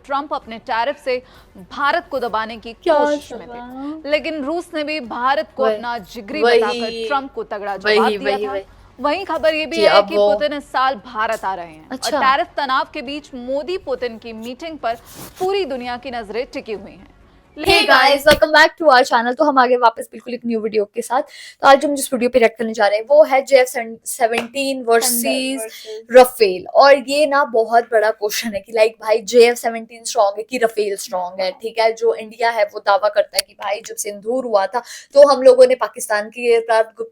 Trump अपने tariff से भारत को दबाने की कोशिश में थे, लेकिन रूस ने भी भारत को अपना जिगरी बताकर ट्रंप को तगड़ा जवाब दिया था। वहीं खबर ये भी है कि पुतिन इस साल भारत आ रहे हैं। और टैरिफ तनाव के बीच मोदी पुतिन की मीटिंग पर पूरी दुनिया की नजरें टिकी हुई हैं। Hey guys, welcome back to our channel। तो हम आगे वापस बिल्कुल एक न्यू वीडियो के साथ। तो आज हम जिस वीडियो पे रिएक्ट करने जा रहे हैं वो है JF-17 वर्सेस रफेल। और ये ना बहुत बड़ा क्वेश्चन है कि लाइक भाई JF-17 स्ट्रॉन्ग है कि रफेल स्ट्रॉन्ग है। ठीक है, जो इंडिया है वो दावा करता है कि भाई जब सिंदूर हुआ था तो हम लोगों ने पाकिस्तान की एयरक्राफ्ट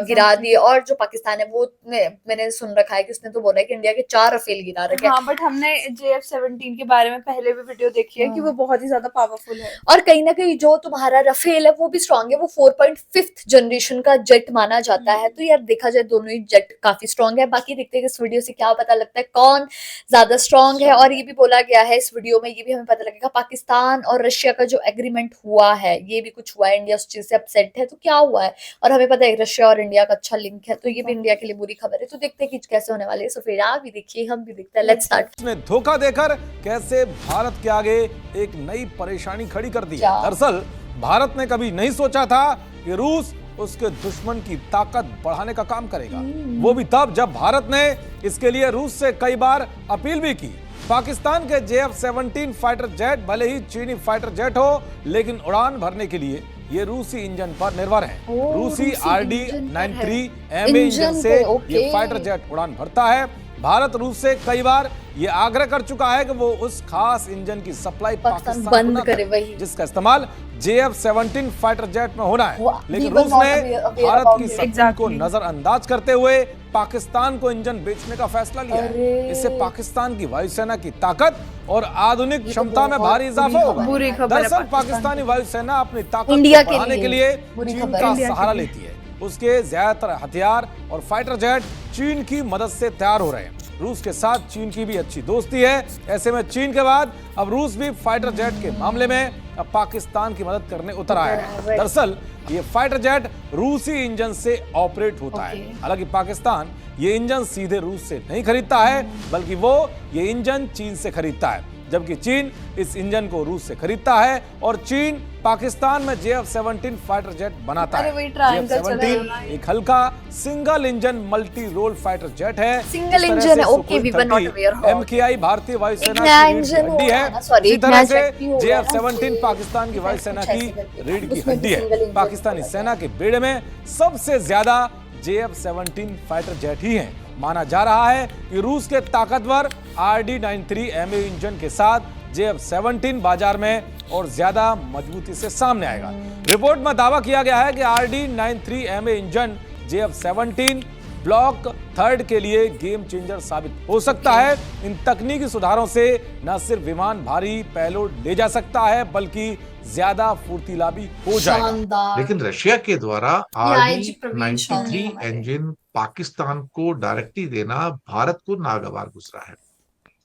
गिरा दी, और जो पाकिस्तान है वो मैंने सुन रखा है कि उसने तो बोला है कि इंडिया के 4 रफेल गिरा रखे। हाँ, बट हमने JF-17 के बारे में पहले भी वीडियो देखी है कि वो बहुत ही ज्यादा पावरफुल है। और कहीं ना कहीं जो तुम्हारा रफेल है वो भी स्ट्रॉन्ग है, वो 4.5th जनरेशन का जेट माना जाता है। तो यार देखा जाए दोनों ही जेट काफी स्ट्रॉन्ग है। बाकी देखते हैं इस वीडियो से क्या पता लगता है कौन ज्यादा स्ट्रॉन्ग है। और ये भी बोला गया है इस वीडियो में, ये भी हमें पता लगेगा पाकिस्तान और रशिया का जो एग्रीमेंट हुआ है ये भी कुछ हुआ है, इंडिया उस चीज से अपसेट है। तो क्या हुआ है, और हमें पता है रशिया और इंडिया का अच्छा लिंक है, तो ये भी इंडिया के लिए बुरी खबर है। तो देखते हैं कि कैसे होने वाले है। सो फिर आप भी देखिए, हम भी देखते हैं। Let's start. उसने धोखा देकर कैसे भारत के आगे एक नई परेशानी खड़ी कर दी। दरअसल भारत ने कभी नहीं सोचा था कि रूस उसके दुश्मन की ताकत बढ़ाने का काम करेगा, वो भी तब जब भारत ने इसके लिए रूस से कई बार अपील भी की। पाकिस्तान के JF-17 फाइटर जेट भले ही चीनी फाइटर जेट हो, लेकिन उड़ान भरने के लिए ये रूसी इंजन पर निर्भर है। रूसी RD-93 इंजन से ये फाइटर जेट उड़ान भरता है। भारत रूस से कई बार ये आग्रह कर चुका है कि वो उस खास इंजन की सप्लाई पाकिस्तान बंद करे, वही जिसका इस्तेमाल JF-17 फाइटर जेट में होना है। लेकिन रूस ने भारत की शक्ति को नजरअंदाज करते हुए पाकिस्तान को इंजन बेचने का फैसला लिया है। इससे पाकिस्तान की वायुसेना की ताकत और आधुनिक क्षमता में भारी इजाफा होगा। दरअसल पाकिस्तानी वायुसेना अपनी ताकत बढ़ाने के लिए चीन का सहारा लेती है। उसके ज्यादातर हथियार और फाइटर जेट चीन की मदद से तैयार हो रहे हैं। रूस के साथ चीन की भी अच्छी दोस्ती है। ऐसे में चीन के बाद अब रूस भी फाइटर जेट के मामले में अब पाकिस्तान की मदद करने उतर आया है। दरअसल ये फाइटर जेट रूसी इंजन से ऑपरेट होता है। हालांकि पाकिस्तान ये इंजन सीधे रूस से नहीं खरीदता है, बल्कि वो ये इंजन चीन से खरीदता है, जबकि चीन इस इंजन को रूस से खरीदता है। और चीन पाकिस्तान में JF-17 फाइटर जेट बनाता है। JF-17 एक हल्का single engine multi role fighter jet है। सिंगल इंजन है, okay, we were not aware. MKI भारतीय वायुसेना की हड्डी है। इसी तरह से JF-17 पाकिस्तान की वायुसेना की रीढ़ की हड्डी है। पाकिस्तानी सेना के बेड़े में सबसे ज्यादा JF-17 फाइटर जेट ही हैं। माना जा रहा है कि रूस के ताकतवर RD-93 इंजन के साथ JF-17 बाजार में और ज्यादा मजबूती से सामने आएगा। रिपोर्ट में दावा किया गया है कि RD-93 इंजन JF-17 ब्लॉक 3 के लिए गेम चेंजर साबित हो सकता है। इन तकनीकी सुधारों से न सिर्फ विमान भारी पेलोड ले जा सकता है, बल्कि ज्यादा फुर्तीला भी हो जाएगा। लेकिन रशिया के द्वारा RD-93 इंजन पाकिस्तान को डायरेक्टली देना भारत को नागवार गुजरा है।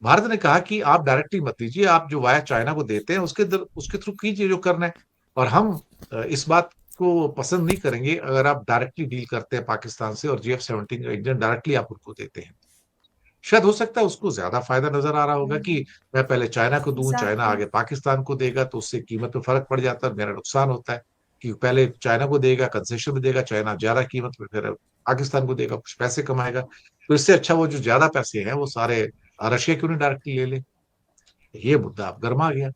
भारत ने कहा कि आप डायरेक्टली मत दीजिए, आप जो वाया चाइना को देते हैं उसके थ्रू कीजिए जो करना है, और हम इस बात को पसंद नहीं करेंगे अगर आप डायरेक्टली डील करते हैं पाकिस्तान से और JF-17 का इंजन डायरेक्टली आप उनको देते हैं। शायद हो सकता है उसको ज्यादा फायदा नजर आ रहा होगा कि मैं पहले चाइना को दूं, चाइना आगे पाकिस्तान को देगा, तो उससे कीमत में फर्क पड़ जाता है, मेरा नुकसान होता है कि पहले चाइना को देगा, कंसेशन में देगा, चाइना ज्यादा कीमत में फिर पाकिस्तान को देगा, कुछ पैसे कमाएगा। तो इससे अच्छा वो जो ज्यादा पैसे हैं वो सारे रशिया क्यों नहीं डायरेक्टली ले ले। ये मुद्दा अब गर्मा गया।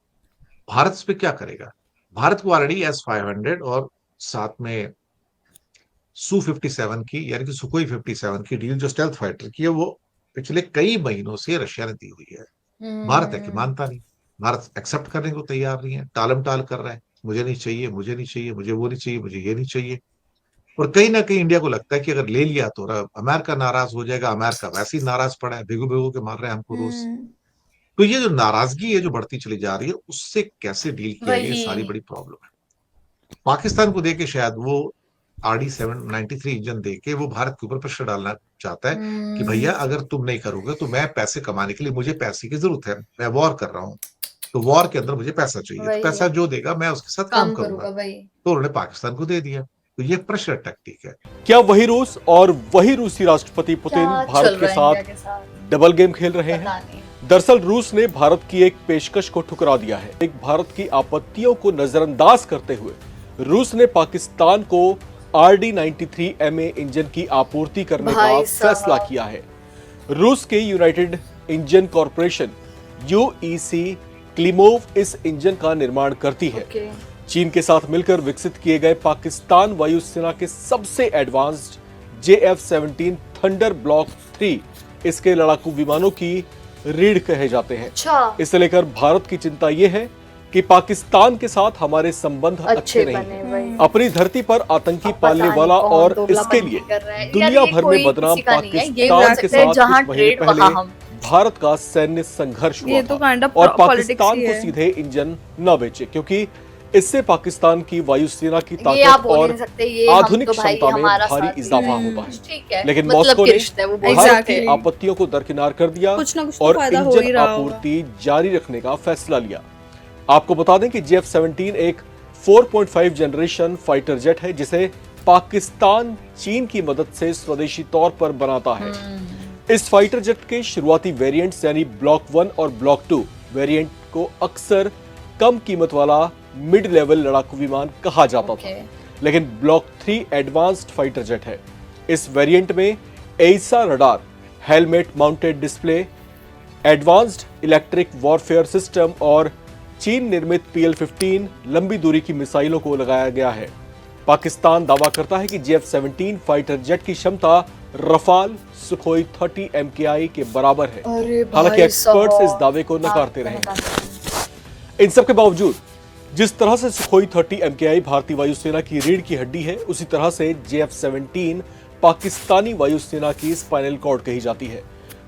भारत इस पे क्या करेगा? भारत को ऑलरेडी S-500 और साथ में Su-57 की यानी कि सुखोई 57 की डील जो स्टेल्थ फाइटर की है वो पिछले कई महीनों से रशिया ने दी हुई है। भारत है कि मानता नहीं, भारत एक्सेप्ट करने को तैयार नहीं है, टालम टाल कर रहा है, मुझे नहीं चाहिए, मुझे नहीं चाहिए, मुझे वो नहीं चाहिए, मुझे ये नहीं चाहिए। और कहीं ना कहीं इंडिया को लगता है कि अगर ले लिया तो अमेरिका नाराज हो जाएगा। अमेरिका वैसे ही नाराज पड़ा है, भिगो भिगो के मार रहे हैं हमको रोज। तो ये जो नाराजगी है जो बढ़ती चली जा रही है, उससे कैसे डील किया जाए, ये सारी बड़ी प्रॉब्लम है। पाकिस्तान को देके शायद वो RD-93 इंजन देके वो भारत के ऊपर प्रेशर डालना चाहता है कि भैया अगर तुम नहीं करोगे तो मैं पैसे कमाने के लिए, मुझे पैसे की जरूरत है, मैं वॉर कर रहा हूँ, तो वॉर के अंदर मुझे पैसा चाहिए, तो पैसा जो देगा मैं उसके साथ काम करूंगा। तो उन्होंने पाकिस्तान को दे दिया। तो ये प्रेशर टैक्टिक है। क्या वही रूस और वही रूसी राष्ट्रपति पुतिन भारत के साथ डबल गेम खेल रहे हैं? दरअसल रूस ने भारत की एक पेशकश को ठुकरा दिया है। एक भारत की आपत्तियों को नजरअंदाज करते हुए रूस ने पाकिस्तान को RD-93MA इंजन की आपूर्ति करने का फैसला किया है। रूस के United engine corporation UEC Klimov इस इंजन का निर्माण करती है। चीन के साथ मिलकर विकसित किए गए पाकिस्तान वायुसेना के सबसे एडवांस्ड JF-17 थंडर ब्लॉक 3 इसके लड़ाकू विमानों की रीढ़ कहे जाते हैं। इसे लेकर भारत की चिंता यह है कि पाकिस्तान के साथ हमारे संबंध अच्छे नहीं। अपनी धरती पर आतंकी पालने वाला और इसके लिए दुनिया भर में बदनाम पाकिस्तान के साथ कुछ महीने पहले भारत का सैन्य संघर्ष हुआ था और पाकिस्तान को सीधे इंजन न बेचे, क्योंकि इससे पाकिस्तान की वायुसेना की ताकत और आधुनिक क्षमता में भारी इजाफा होता है। लेकिन मॉस्को ने भारत की आपत्तियों को दरकिनार कर दिया और इंजन आपूर्ति जारी रखने का फैसला लिया। आपको बता दें कि JF-17 एक 4.5 जनरेशन फाइटर जेट है जिसे पाकिस्तान चीन की मदद से स्वदेशी तौर पर बनाता है। इस फाइटर जेट के शुरुआती वेरिएंट्स यानी ब्लॉक 1 और ब्लॉक 2 वेरिएंट को अक्सर कम कीमत वाला मिड लेवल लड़ाकू विमान कहा जाता था, लेकिन ब्लॉक 3 एडवांस्ड फाइटर जेट है। इस वेरिएंट में AESA radar, helmet mounted display, advanced electric warfare system और चीन निर्मित PL-15 लंबी दूरी की मिसाइलों को लगाया गया है। पाकिस्तान दावा करता है कि JF-17 फाइटर जेट की क्षमता रफाल सुखोई 30 MKI के बराबर है। हालांकि एक्सपर्ट्स इस दावे को नकारते रहे। इन सब के बावजूद जिस तरह से सुखोई 30 MKI भारतीय वायुसेना की रीढ़ की हड्डी है, उसी तरह से JF-17 पाकिस्तानी वायुसेना की स्पाइनल कॉर्ड कही जाती है।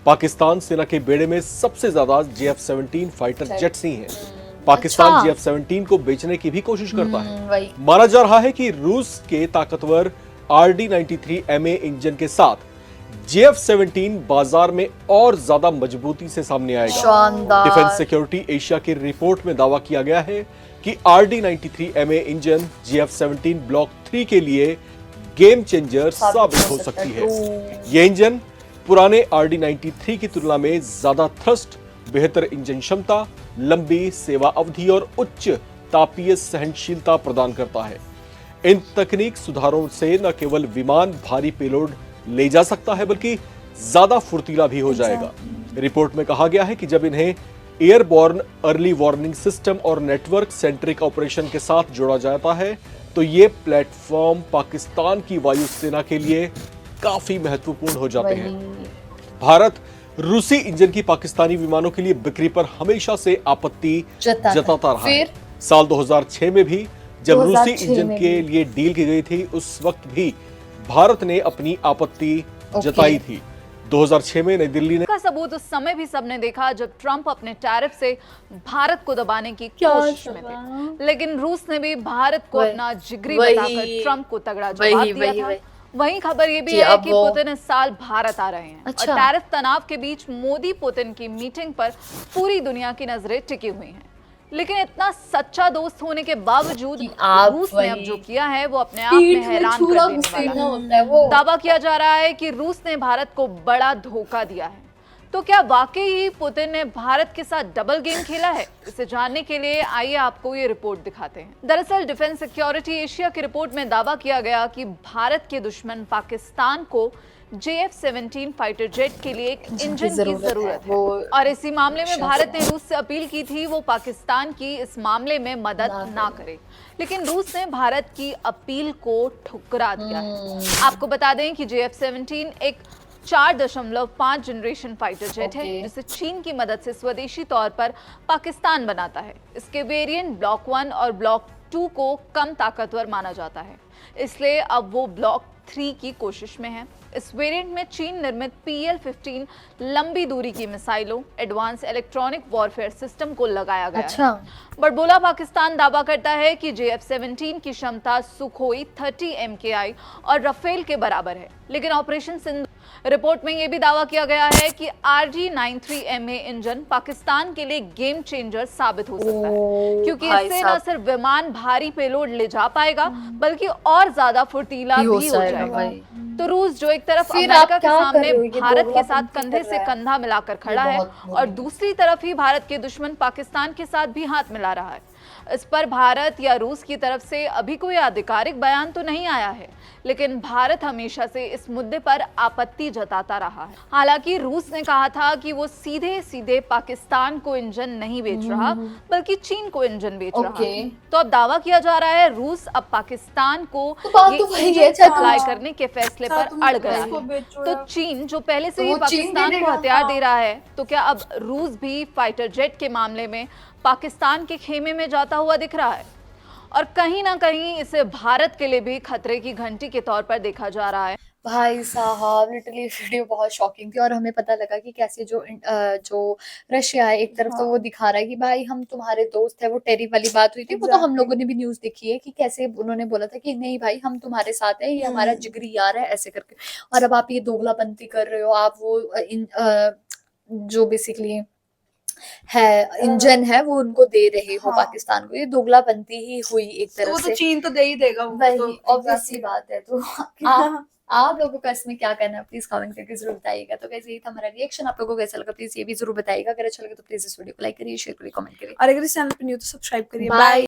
पाकिस्तान सेना के बेड़े में सबसे ज्यादा JF-17 फाइटर जेट्स ही हैं। पाकिस्तान JF-17 को बेचने की भी कोशिश करता है। माना जा रहा है कि रूस के ताकतवर RD-93MA इंजन के साथ JF-17 बाजार में और ज्यादा मजबूती से सामने आएगा। डिफेंस सिक्योरिटी एशिया की रिपोर्ट में दावा किया गया है कि RD-93MA इंजन JF-17 ब्लॉक 3 के लिए गेम चेंजर साबित हो सकती है। ये इंजन पुराने RD-93 की तुलना में ज्यादा थ्रस्ट, बेहतर इंजन क्षमता, लंबी सेवा अवधि और उच्च तापीय सहनशीलता प्रदान करता है। इन तकनीक सुधारों से न केवल विमान भारी पेलोड ले जा सकता है बल्कि ज्यादा फुर्तीला भी हो जाएगा। रिपोर्ट में कहा गया है कि जब इन्हें एयरबॉर्न अर्ली वार्निंग सिस्टम और नेटवर्क सेंट्रिक ऑपरेशन के साथ जोड़ा जाता है तो ये प्लेटफॉर्म पाकिस्तान की वायुसेना के लिए काफी महत्वपूर्ण हो जाते हैं। भारत रूसी इंजन की पाकिस्तानी विमानों के लिए बिक्री पर हमेशा से आपत्ति जताता रहा है। साल 2006 में भी जब रूसी इंजन के लिए डील की गई थी, उस वक्त भी भारत ने अपनी आपत्ति जताई थी। 2006 में नई दिल्ली ने का सबूत उस समय भी सबने देखा जब ट्रंप अपने टैरिफ से भारत को दबाने की कोशिश में थे, लेकिन रूस ने भी भारत को अपना जिगरी बताकर ट्रंप को तगड़ा जवाब दिया था। वहीं खबर ये भी है कि पुतिन इस साल भारत आ रहे हैं और टैरिफ तनाव के बीच मोदी पुतिन की मीटिंग पर पूरी दुनिया की नजरें टिकी हुई हैं। लेकिन इतना सच्चा दोस्त होने के बावजूद रूस ने अब जो किया है वो अपने आप में हैरान कर देने वाला है। दावा किया जा रहा है कि रूस ने भारत को बड़ा धोखा दिया है। तो क्या वाकई ही पुतिन ने भारत के साथ डबल गेम खेला है? इसे जानने के लिए आइए आपको ये रिपोर्ट दिखाते हैं। दरअसल डिफेंस सिक्योरिटी एशिया की रिपोर्ट में दावा किया गया कि भारत के दुश्मन पाकिस्तान को JF-17 फाइटर जेट के लिए एक इंजन की जरूरत है और इसी मामले में भारत ने रूस से अपील की थी वो पाकिस्तान की इस मामले में मदद ना करे, लेकिन रूस ने भारत की अपील को ठुकरा दिया है। आपको बता दें कि JF-17 एक 4.5 जनरेशन फाइटर जेट है जिसे चीन की मदद से स्वदेशी तौर पर पाकिस्तान बनाता है। इसके वेरिएंट ब्लॉक 1 और ब्लॉक 2 को कम ताकतवर माना जाता है, इसलिए अब वो ब्लॉक 3 की कोशिश में है। इस वेरिएंट में चीन निर्मित PL-15 लंबी दूरी की मिसाइलों, एडवांस इलेक्ट्रॉनिक वॉरफेयर सिस्टम को लगाया गया है। बड़बोला पाकिस्तान दावा करता है कि JF-17 की क्षमता सुखोई 30 MKI और रफेल के बराबर है, लेकिन ऑपरेशन सिंधु रिपोर्ट में यह भी दावा किया गया है कि RD-93MA इंजन पाकिस्तान के लिए गेम चेंजर साबित हो सकता है, क्योंकि इससे न सिर्फ विमान भारी पेलोड ले जा पाएगा बल्कि और ज्यादा फुर्तीला भी हो जाएगा। तो रूस जो एक तरफ फिर अमेरिका आप के क्या कर सामने रहे हो? ये भारत के साथ दोगलापंती कंधे कर से रहा है। कंधा मिलाकर खड़ा है बहुत बुरी और है। दूसरी तरफ ही भारत के दुश्मन पाकिस्तान के साथ भी हाथ मिला रहा है। इस पर भारत या रूस की तरफ से अभी कोई आधिकारिक बयान तो नहीं आया है, लेकिन भारत हमेशा से इस मुद्दे पर आपत्ति जताता रहा है। हालांकि रूस ने कहा था कि वो सीधे सीधे पाकिस्तान को इंजन नहीं बेच रहा, बल्कि चीन को इंजन बेच रहा है। तो अब दावा किया जा रहा है रूस अब पाकिस्तान को बात ये तो वही इंजन है, सप्लाई करने के फैसले पर तुम अड़ गया इसको है। बेचो तो यार। चीन जो पहले से तो ही वो चीन पाकिस्तान दे को देगा, हथियार हाँ। दे रहा है, तो क्या अब रूस भी फाइटर जेट के मामले में पाकिस्तान के खेमे में जाता हुआ दिख रहा है? और कहीं ना कहीं इसे भारत के लिए भी खतरे की घंटी के तौर पर देखा जा रहा है। भाई साहब लिटरली वीडियो बहुत शॉकिंग थी और हमें पता लगा कि कैसे जो रशिया है एक तरफ तो वो दिखा रहा है कि भाई हम तुम्हारे दोस्त है, वो टेरी वाली बात हुई थी, वो तो हम लोगों ने भी न्यूज देखी है कि कैसे उन्होंने बोला था कि नहीं भाई हम तुम्हारे साथ है, ये हमारा जिगरी यार है ऐसे करके। और अब आप ये दोगलापंती कर रहे हो, आप वो जो बेसिकली है इंजन है वो उनको दे रहे हो पाकिस्तान को, ये दोगलापंती ही हुई एक तो तरफ वो से। तो चीन तो दे ही देगा, वो वही तो ऑब्वियस सी बात है। तो आप लोगों का इसमें क्या कहना है प्लीज कमेंट करके जरूर बताइएगा। तो कैसे यही था हमारा रिएक्शन, आप लोगों को कैसा लगा प्लीज ये भी जरूर बताइएगा। अगर अच्छा लगे तो प्लीज इस वीडियो को लाइक करिए, शेयर करिए, कमेंट करिए। और अगर इस चैनल पे न्यू तो सब्सक्राइब करिए। बाय।